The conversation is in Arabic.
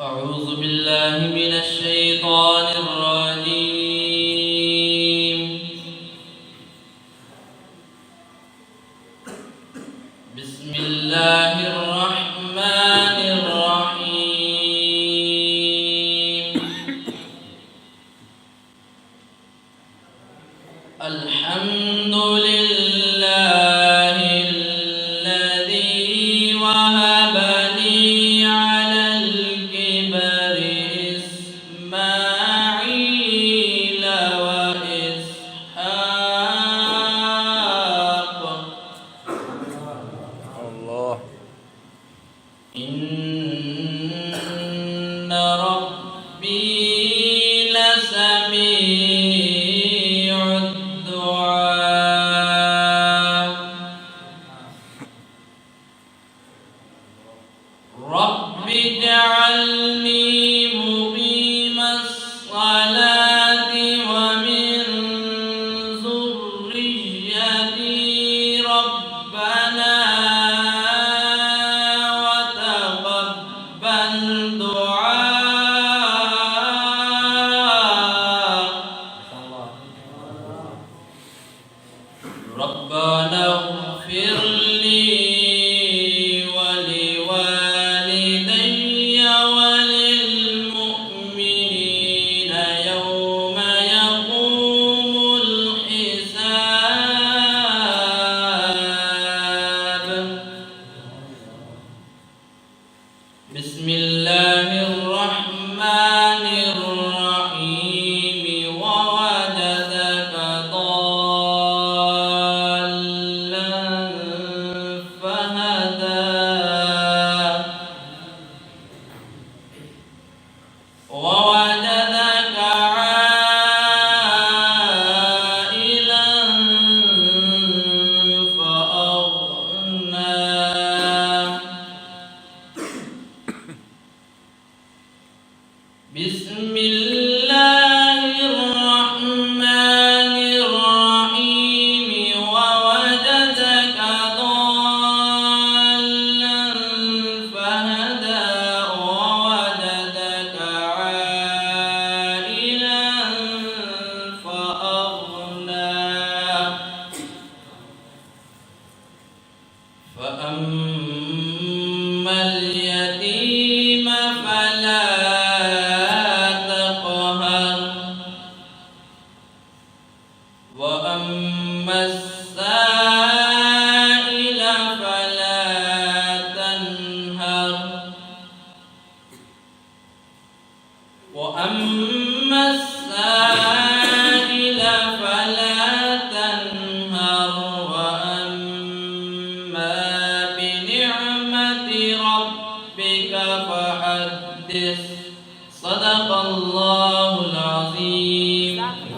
أعوذ بالله من الشيطان الرجيم. بسم الله الرحمن الرحيم. الحمد لله الذي وهب لي على الكبر إسماعيل وإسحاق. الله. إن ربي لسميع الدعاء. رب اجعلني مقيم الصلاة ومن ذريتي ربنا وتقبل دعاء. ربنا اغفر لي ولوالدي وللمؤمنين يوم يقوم الحساب. بسم الله الرحمن الرحيم. ووجدك ضالا فهدى. ووجدك عائلا فأغنى. بسم الله الرحمن الرحيم. ووجدك ضالا فهدى. ووجدك عائلا فأغنى. فأما اليتيم فلا تقهر. وأما السائل فلا تنهر. وأما السائل فلا تنهر. وأما بنعمة ربك فحدث. صدق الله العظيم.